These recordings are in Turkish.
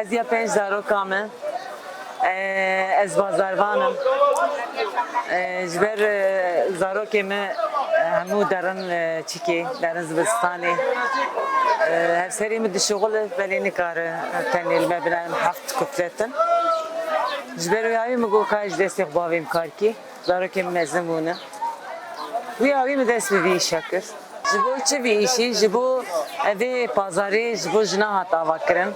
Ez ya 5 zarokam me. Ez bazarvanım. Ji ber zarokê me hemû derin çîkê, derin zivistanê. Hevserê min dişuxile belê nikare tenê li me binerim heft kufletin. Ji ber wî avî min got ka ji destê xwe bavê min kar kî. Zarokê min mezin bûne. Wî avî min dest bi vî îşa kir. Ji bo çi vî îşî? Ji bo evê pazarê ji bo jina hat avakirin.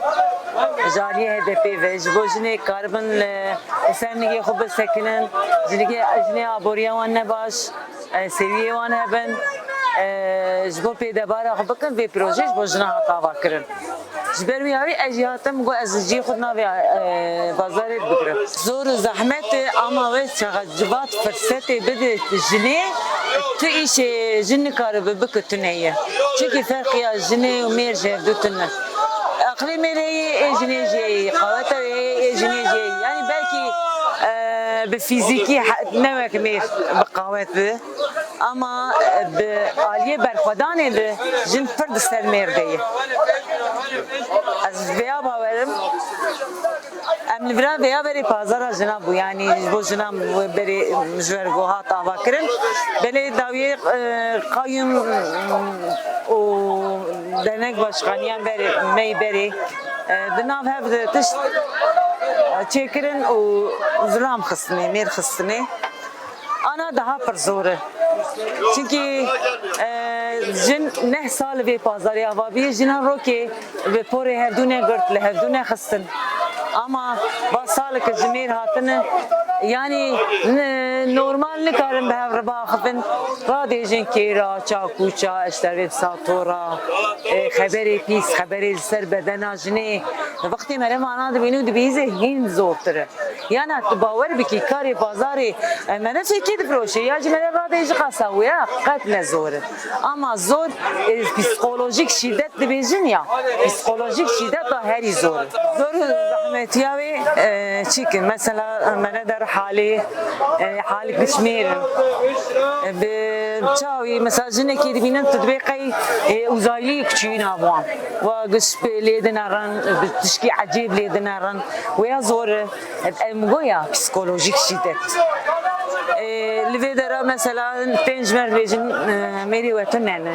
Jariye HDP ve ji bo jinê karibin li sernigê xwe bisekinin, jinê aboriya wan ne baş, seviyê wan hebin, ji bo pêdebara xwe bikin vê projê ji bo jina hat avakirin. Ji ber wî avî ez jî hatim got ez cî xwe navê bazarê bigirim. Zor û zehmetê ama wê çaxa civat firsetê bide jinê tu îşê jin nikaribe bike tu neye. Çekî ferqiya jinê û mêr ji hev du tune. Akli meleği ejineceği, kavata ejineceği. Yani belki bir fiziki ne vekmir bir kavvet bi, ama bir aliye berfadan edi, jin pırd sermerdeyi. Az veya baverim. Emlivra veya beri pazara jina bu, yani bu jina beri müjver gohat avakirin. Beli daviye kayyum o dernek başkanıyan beri mey beri dinav hevde tiş çekirin o zlam kısmı, mer kısmı ana daha per zoru. Çünkü jin ne sal ve pazarı avabi jinan roke ve pore hevdune gırt le hevdune kısın. Ama basalık jimir hatını yani normal ne karın be hevrba xafin radejin kira çakuça işler satora haberi pis haberi ser bedena jine vakti mere mana da beni dibize hin zortur yani baver biki kari pazarı mene fikir proje ya cimere radeji kasavuya kat ne zor ama zor psikolojik şiddet dibijin ya psikolojik şiddet da her zor zahmet ya ve çikin mesela mene der hali kişmir بتشاوي مساجنا كي دبينا تطبيقي وزايلي كتشينا بوان وقش ليدنا ران بتشكي عجيب ليدنا ران ويا زور المقويا بسيكولوجيك شدت لفيدرا مثلا تنجمر بيجن ميري وتنن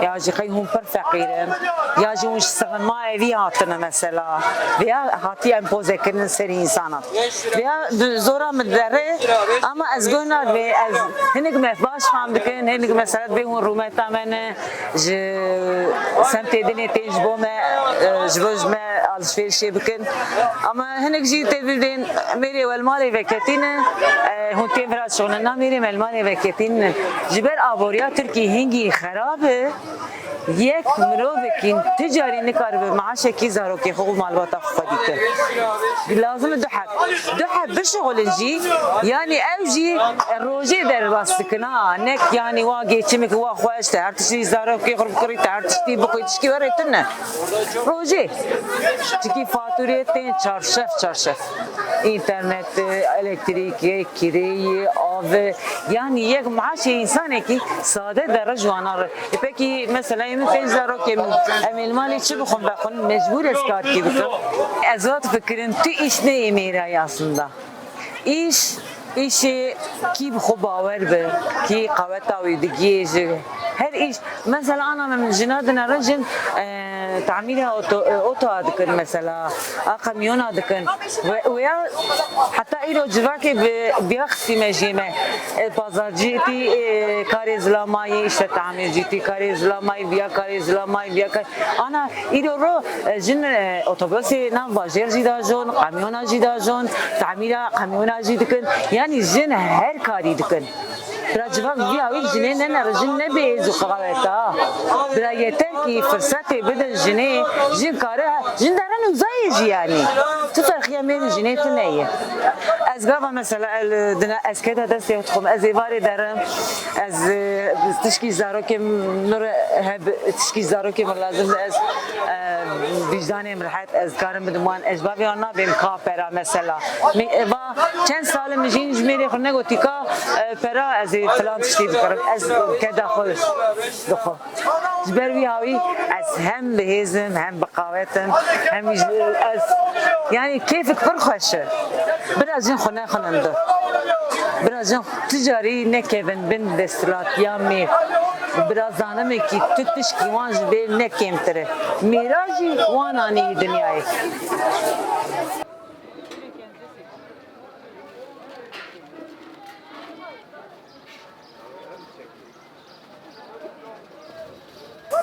يا جي خيهم بر فقيرن يا جي وش سغن ما ايفي هاتنا مثلا ويا هاتي امبوزه كرن سر انسانات ويا زورا مدره اما از قلنا از هنك ما باش فهم بكن هنك مثلا بيهم رومتا من ج سمت دني تنجبو ما جبوج ما alışveriş بكن اما هنك جي تدين ميري والمالي وكتين هون تيمرات شغلنا ميري ملماني وكتين جبر آبوريا تركي هنگي خرابه یک مروفكين تجاري نكار بمعاشه كي زارو كي خوب مالباتا خفاديك لازم دحب بشغل جي يعني اوجي الروجي در باستكنا نك يعني واقي تشمك وا خواش تعرتشي زارو كي خرب كري تعرتشتي بقي تشكي وريتنا روجي تشكي فاتوريتين çarşaf internet elektrik kiriyi av yani yek maaş insane ki sade derece vanar peki mesela yemin tezaro ki emelmali çi bخون bakın mecbur eskar ki bitir azat fikrin tu iş ne emir aslında işi ki bu baver be ki kavata ve diye her iş mesela ana من جنادنا رجل تعميرها اوتو ادكن مثلا كاميون ادكن ويا حتى ايرو جواكي بيختي مجيمه بازار جيتي كاري زلاماي işte تعمير جيتي كاري زلاماي بيا كاري زلاماي بيا انا ايرو رو جن اوتوبوسي نام باجر جيدا جون كاميون جيدا جون تعميرها كاميون جيدكن يعني جن her kari dikن Racıvak bir avil jine ne racın ne bezu kaveta. Bira yeter ki fırsatı beden jine jin kare jin daran uzayıcı yani. Tu farkıya meni jine tu neye? Az gava mesela dina eskeda dest yatkum az ivari daram az tişki zarokim nur hab tişki zarokim lazım az vicdanım rahat ez karım biduman ecbabi ana benim kapera mesela va çend salim jin jmeri khne gotika pera ez falan tişti bikarim ez keda khoş dokho jber vi havi ez hem behizim hem baqavetim hem ez yani keyfik فرخش biraz jin khone khananda biraz jin ticari ne kevin bin destrat ya mi biraz zanım ki tütüş ki wan jber ne kemtere miraji wan ani dünyayı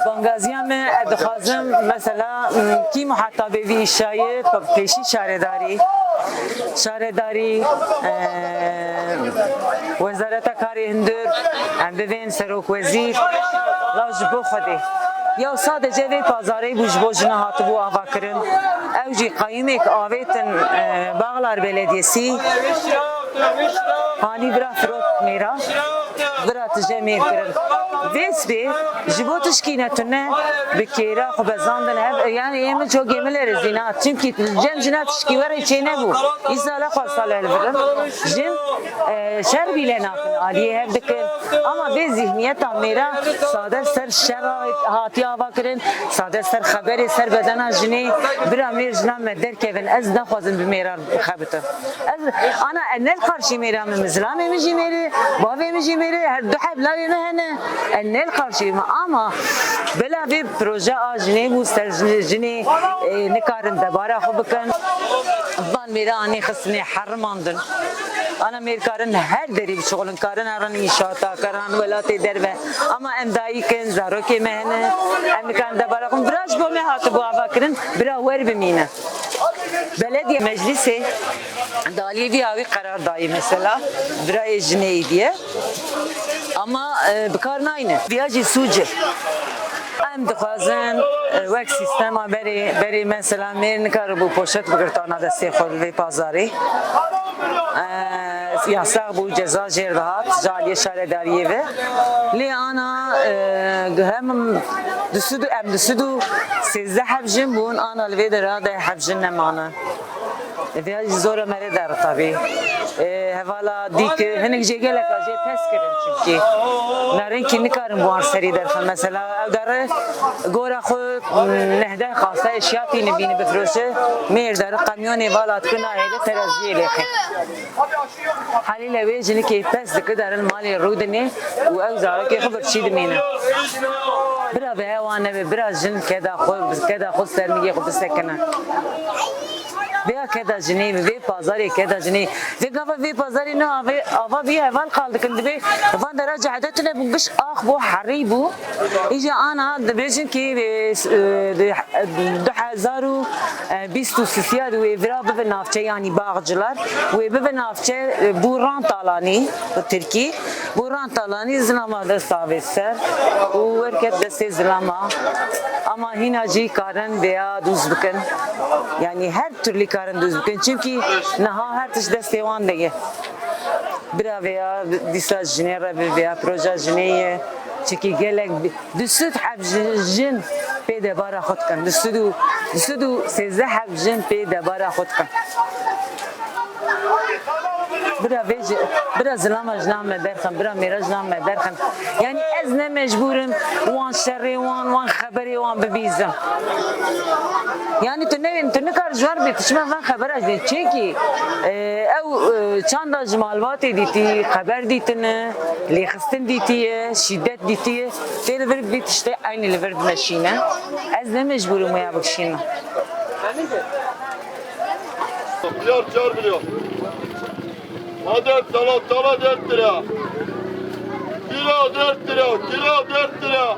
بانگازیان من ادخازم مثلا کی محتابه وی شاید پیشی شهرداری وزارت کاری هندر ام ببین سروک وزیر لاج بو خودی یا sadece ve pazarı bujbojuna hatı bu avakırın evci kayımek avetin Bağlar Belediyesi hani bira frot mera bira tijemir kırın vesbi jibotuş kinetine bir kere xubazandın hep yani yemin çok yeminler zinat çünkü cem zinat şkiver içine bu İsa'la khasal elverim jin şer bile nakın aliye hep dikin ama ve zihniyet amira sade ser şer hati avakırın sade ser haberi ser bedena jini bir amir jnam derkevin ez naxwazim bi meran xabitim ez ana enel karşı meran mizlam emijimeri bav emijimeri her du habla mehne enel karşı ama bela bir proje ajne bu serjini nikarin debara xu bikin van mirani xisni harmandın ana merkarın her deri bir şoğlun karın aran inşaata karan velatı derve ama emdaiken zaroke mehne emkan debara xu biraz bu mehatı bu avakırın bira ver bimine belediye meclisi daliye bir avi karar dahi mesela bira ejneyi diye ama bikarın aynı viyacı sucu em dixwazin wek sistema berê mesela mêr nikare bu poşet bigirtana destê xwe vê pazarê yasak bu ceza jêr dihat jaliyê şaredariyê ve lê ana hem disidu sêzdeh hevjin bûn ana li vê dera de hevjin nemane vê zora merê der tabii hevala dik hinek jê geleka jê pes kirin çünkü narin ki nikarin bu an serî derxin mesela ew dere gora xwe nehde xasta eşyatî nebîne bifroşe mêr dere kamyonê vala dikina hêle tereziyê lêxî halîle wê jinekê pes dike derin malê rûdinê û ew zarokê xwe birçî dimîne bira bi hewan nebe bira jin keda xwe sermiyê xwe bisekine veya keda jini ve pazarı keda jini ve gava ve pazarı ne ava bir eval kaldık dibe van deraja adetine bu kış ah bu harri bu iyice ana dibejin ki 2023 ve vera be nafçe yani bağcılar ve be nafçe bu rant alani Türkiye bu rant alani zlama savesser o erkek deste zlama ama hinaci karın veya düz bükün yani her türlü karın düz bükün çünkü naha her tiş destevan değil bira veya disa jinera veya proje jineye çünkü gelek düsüt habjin pede bara xotkan düsüdü sezde habjin pede bara xotkan bira zilama jnam derxan bira mira jnam derxan yani ez ne mecburum wan şerri wan haberi wan bibizim yani tüne kar jwar bit şma van haber ajde çünkü ev çanda jmalvat editi haber ditine li xistin ditiye şiddet ditiye telever bit işte aynı lever meşine ez ne mecburum ya bakşina Biliyor. Adet salatalar 4 lira. Kilo 4 lira.